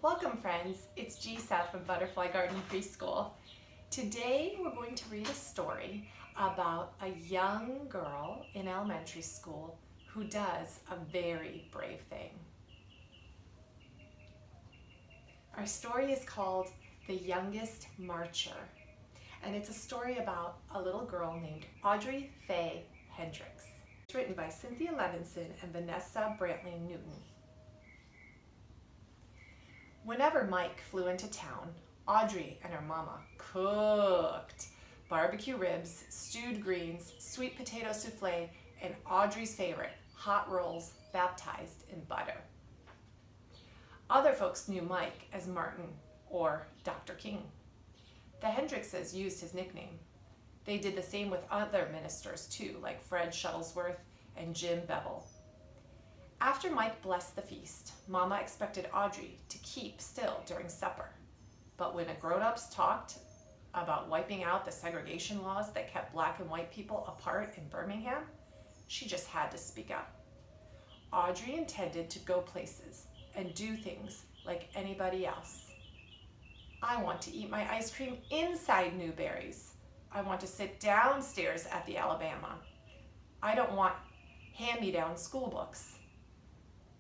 Welcome friends, it's G-Seth from Butterfly Garden Preschool. Today we're going to read a story about a young girl in elementary school who does a very brave thing. Our story is called The Youngest Marcher, and it's a story about a little girl named Audrey Faye Hendricks. It's written by Cynthia Levinson and Vanessa Brantley Newton. Whenever Mike flew into town, Audrey and her mama cooked barbecue ribs, stewed greens, sweet potato souffle, and Audrey's favorite, hot rolls baptized in butter. Other folks knew Mike as Martin or Dr. King. The Hendrickses used his nickname. They did the same with other ministers too, like Fred Shuttlesworth and Jim Bevel. After Mike blessed the feast, Mama expected Audrey to keep still during supper. But when the grown-ups talked about wiping out the segregation laws that kept black and white people apart in Birmingham, she just had to speak up. Audrey intended to go places and do things like anybody else. I want to eat my ice cream inside Newberry's. I want to sit downstairs at the Alabama. I don't want hand-me-down school books.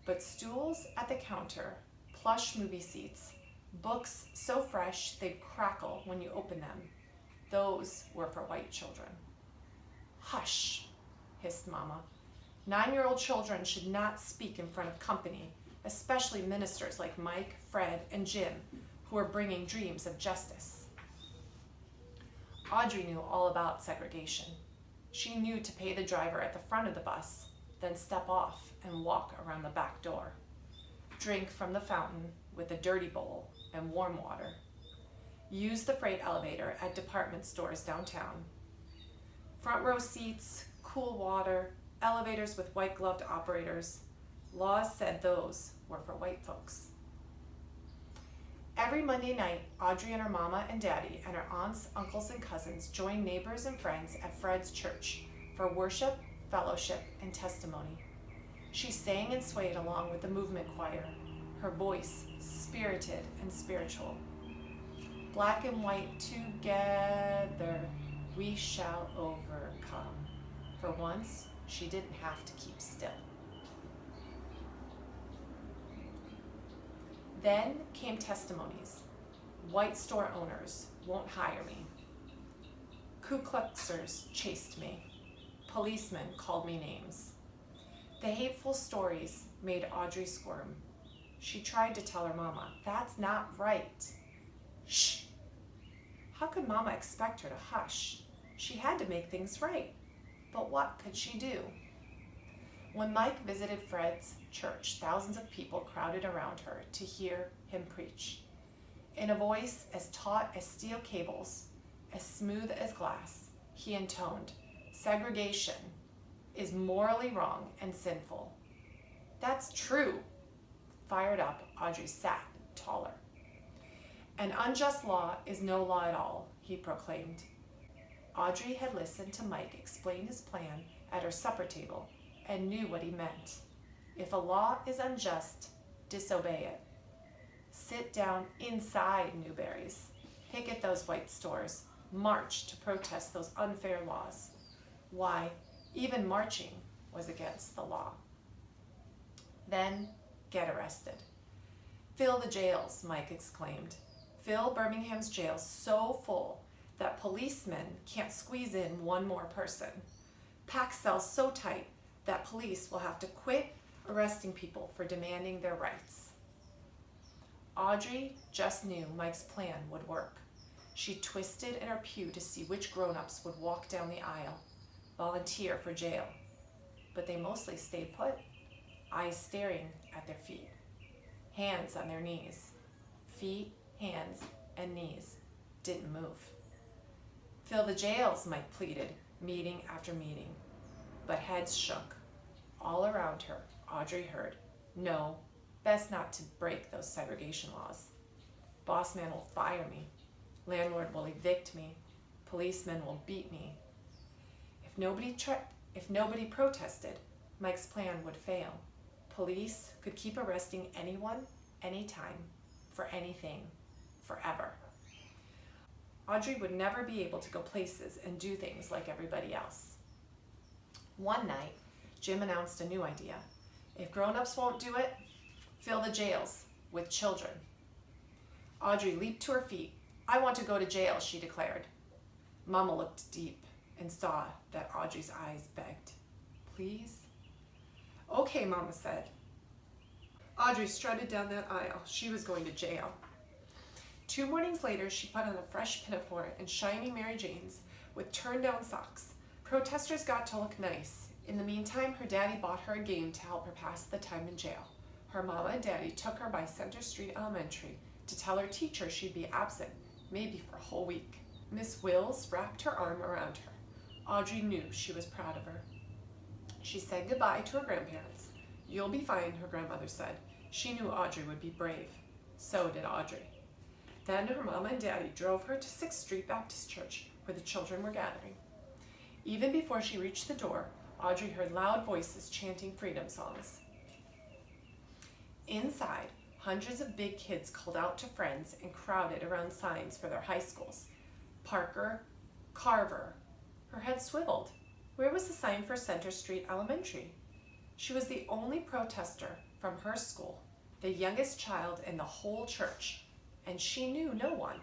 But stools at the counter, plush movie seats, books so fresh they'd crackle when you open them, those were for white children. Hush, hissed Mama. 9-year-old children should not speak in front of company, especially ministers like Mike, Fred, and Jim, who are bringing dreams of justice. Audrey knew all about segregation. She knew to pay the driver at the front of the bus, then step off and walk around the back door. Drink from the fountain with a dirty bowl and warm water. Use the freight elevator at department stores downtown. Front row seats, cool water, elevators with white-gloved operators. Laws said those were for white folks. Every Monday night, Audrey and her mama and daddy and her aunts, uncles, and cousins joined neighbors and friends at Fred's church for worship, fellowship, and testimony. She sang and swayed along with the movement choir, her voice spirited and spiritual. Black and white together, we shall overcome. For once, she didn't have to keep still. Then came testimonies. White store owners won't hire me. Ku Kluxers chased me. Policemen called me names. The hateful stories made Audrey squirm. She tried to tell her mama, that's not right. Shh! How could Mama expect her to hush? She had to make things right. But what could she do? When Mike visited Fred's church, thousands of people crowded around her to hear him preach. In a voice as taut as steel cables, as smooth as glass, he intoned, segregation is morally wrong and sinful. That's true. Fired up, Audrey sat taller. An unjust law is no law at all, he proclaimed. Audrey had listened to Mike explain his plan at her supper table and knew what he meant. If a law is unjust, disobey it. Sit down inside Newberry's. Picket those white stores. March to protest those unfair laws. Why, even marching was against the law. Then get arrested. Fill the jails, Mike exclaimed. Fill Birmingham's jails so full that policemen can't squeeze in one more person. Pack cells so tight that police will have to quit arresting people for demanding their rights. Audrey just knew Mike's plan would work. She twisted in her pew to see which grown-ups would walk down the aisle, volunteer for jail. But they mostly stayed put, eyes staring at their feet, hands on their knees. Feet, hands, and knees didn't move. Fill the jails, Mike pleaded, meeting after meeting. But heads shook. All around her, Audrey heard, no, best not to break those segregation laws. Boss man will fire me. Landlord will evict me. Policemen will beat me. If nobody protested, Mike's plan would fail. Police could keep arresting anyone, anytime, for anything, forever. Audrey would never be able to go places and do things like everybody else. One night, Jim announced a new idea. If grown-ups won't do it, fill the jails with children. Audrey leaped to her feet. "I want to go to jail," she declared. Mama looked deep and saw that Audrey's eyes begged. "Please?" "Okay," Mama said. Audrey strutted down that aisle. She was going to jail. 2 mornings later, she put on a fresh pinafore and shiny Mary Janes with turned-down socks. Protesters got to look nice. In the meantime, her daddy bought her a game to help her pass the time in jail. Her mama and daddy took her by Center Street Elementary to tell her teacher she'd be absent, maybe for a whole week. Miss Wills wrapped her arm around her. Audrey knew she was proud of her. She said goodbye to her grandparents. "You'll be fine," her grandmother said. She knew Audrey would be brave. So did Audrey. Then her mama and daddy drove her to 6th Street Baptist Church, where the children were gathering. Even before she reached the door, Audrey heard loud voices chanting freedom songs. Inside, hundreds of big kids called out to friends and crowded around signs for their high schools. Parker, Carver. Her head swiveled. Where was the sign for Center Street Elementary? She was the only protester from her school, the youngest child in the whole church, and she knew no one.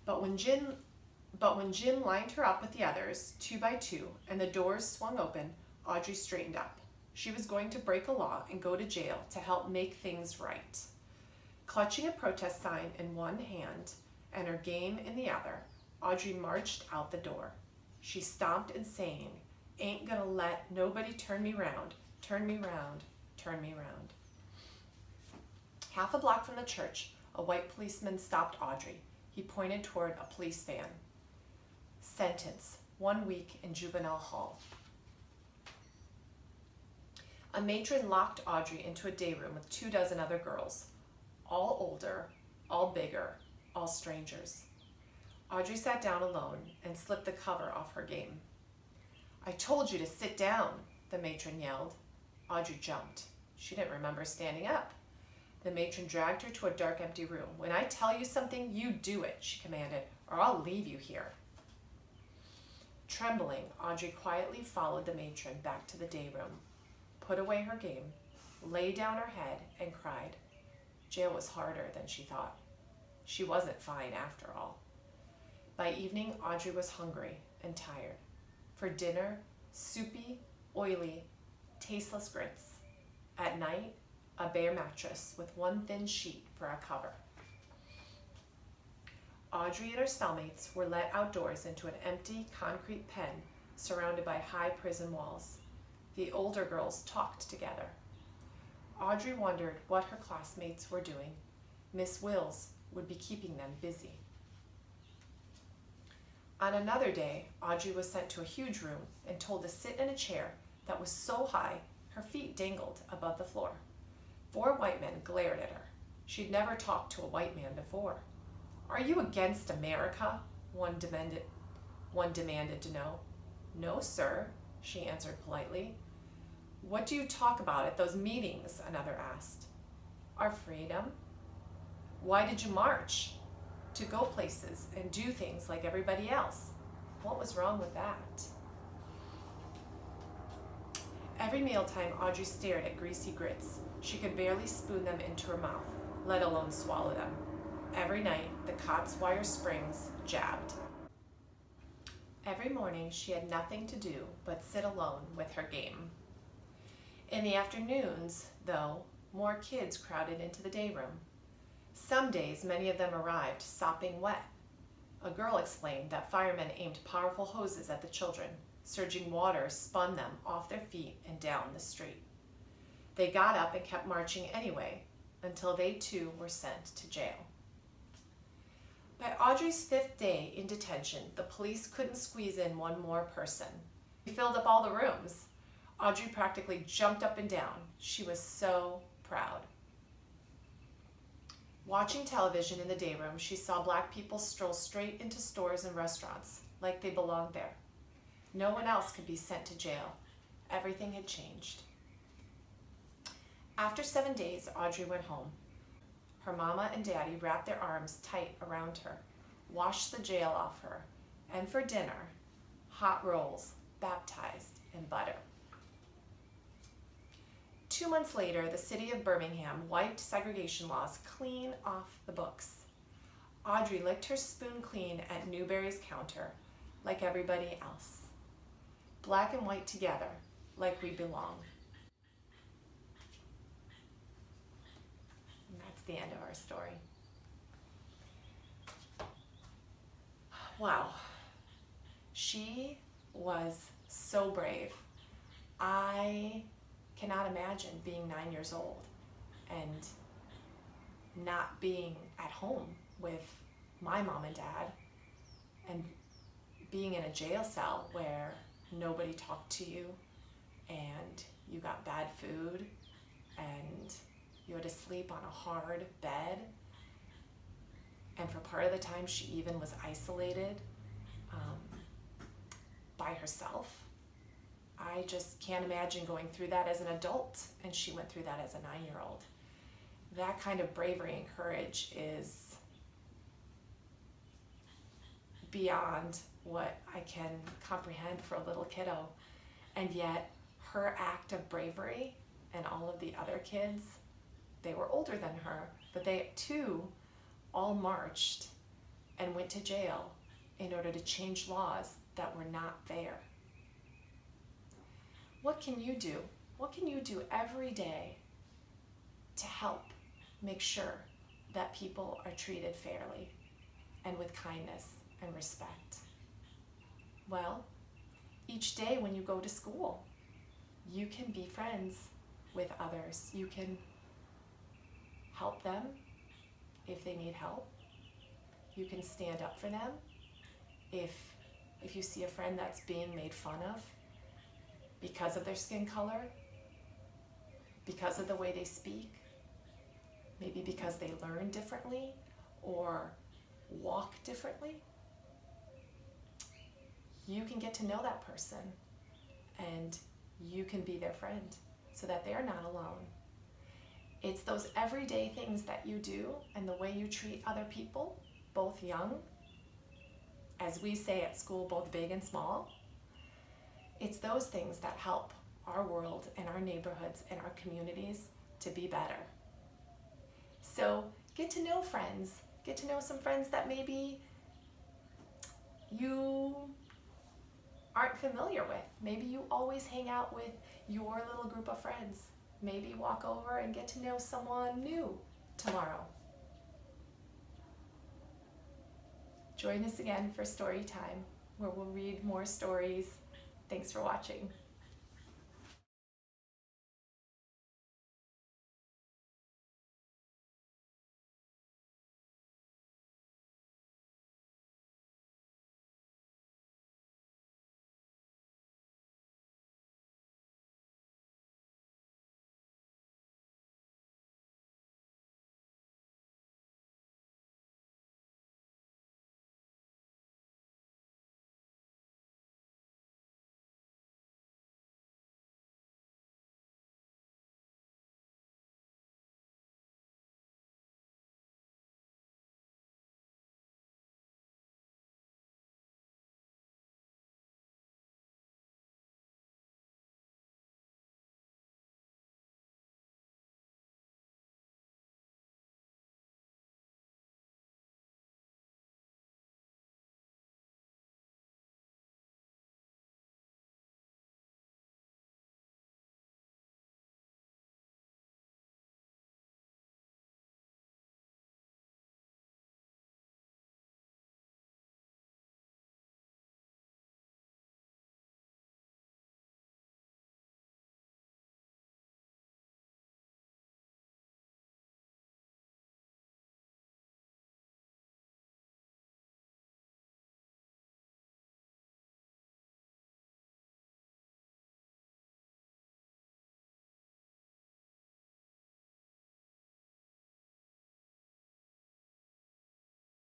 But when Jim lined her up with the others, 2 by 2, and the doors swung open, Audrey straightened up. She was going to break a law and go to jail to help make things right. Clutching a protest sign in one hand and her game in the other, Audrey marched out the door. She stomped and sang, "Ain't gonna let nobody turn me round, turn me round, turn me round." Half a block from the church, a white policeman stopped Audrey. He pointed toward a police van. Sentence, 1 week in juvenile hall. A matron locked Audrey into a day room with 24 other girls, all older, all bigger, all strangers. Audrey sat down alone and slipped the cover off her game. "I told you to sit down," the matron yelled. Audrey jumped. She didn't remember standing up. The matron dragged her to a dark, empty room. "When I tell you something, you do it," she commanded, "or I'll leave you here." Trembling, Audrey quietly followed the matron back to the day room, put away her game, lay down her head, and cried. Jail was harder than she thought. She wasn't fine after all. By evening, Audrey was hungry and tired. For dinner, soupy, oily, tasteless grits. At night, a bare mattress with one thin sheet for a cover. Audrey and her cellmates were let outdoors into an empty concrete pen surrounded by high prison walls. The older girls talked together. Audrey wondered what her classmates were doing. Miss Wills would be keeping them busy. On another day, Audrey was sent to a huge room and told to sit in a chair that was so high her feet dangled above the floor. 4 white men glared at her. She'd never talked to a white man before. "Are you against America?" One demanded to know. "No, sir," she answered politely. "What do you talk about at those meetings?" another asked. "Our freedom." "Why did you march?" "To go places and do things like everybody else." What was wrong with that? Every mealtime, Audrey stared at greasy grits. She could barely spoon them into her mouth, let alone swallow them. Every night, the cot's wire springs jabbed. Every morning, she had nothing to do but sit alone with her game. In the afternoons, though, more kids crowded into the day room. Some days, many of them arrived sopping wet. A girl explained that firemen aimed powerful hoses at the children. Surging water spun them off their feet and down the street. They got up and kept marching anyway, until they too were sent to jail. By Audrey's 5th day in detention, the police couldn't squeeze in one more person. They filled up all the rooms. Audrey practically jumped up and down. She was so proud. Watching television in the day room, she saw black people stroll straight into stores and restaurants, like they belonged there. No one else could be sent to jail. Everything had changed. After 7 days, Audrey went home. Her mama and daddy wrapped their arms tight around her, washed the jail off her, and for dinner, hot rolls baptized in butter. 2 months later, the city of Birmingham wiped segregation laws clean off the books. Audrey licked her spoon clean at Newberry's counter, like everybody else. Black and white together, like we belong. And that's the end of our story. Wow. She was so brave. I cannot imagine being 9 years old and not being at home with my mom and dad and being in a jail cell where nobody talked to you and you got bad food and you had to sleep on a hard bed. And for part of the time, she even was isolated by herself. I just can't imagine going through that as an adult, and she went through that as a 9-year-old. That kind of bravery and courage is beyond what I can comprehend for a little kiddo. And yet, her act of bravery and all of the other kids, they were older than her, but they too all marched and went to jail in order to change laws that were not fair. What can you do? What can you do every day to help make sure that people are treated fairly and with kindness and respect? Well, each day when you go to school, you can be friends with others. You can help them if they need help. You can stand up for them if you see a friend that's being made fun of because of their skin color, because of the way they speak, maybe because they learn differently or walk differently. You can get to know that person and you can be their friend so that they're not alone. It's those everyday things that you do and the way you treat other people, both young, as we say at school, both big and small. It's those things that help our world and our neighborhoods and our communities to be better. So get to know friends. Get to know some friends that maybe you aren't familiar with. Maybe you always hang out with your little group of friends. Maybe walk over and get to know someone new tomorrow. Join us again for Story Time, where we'll read more stories. Thanks for watching.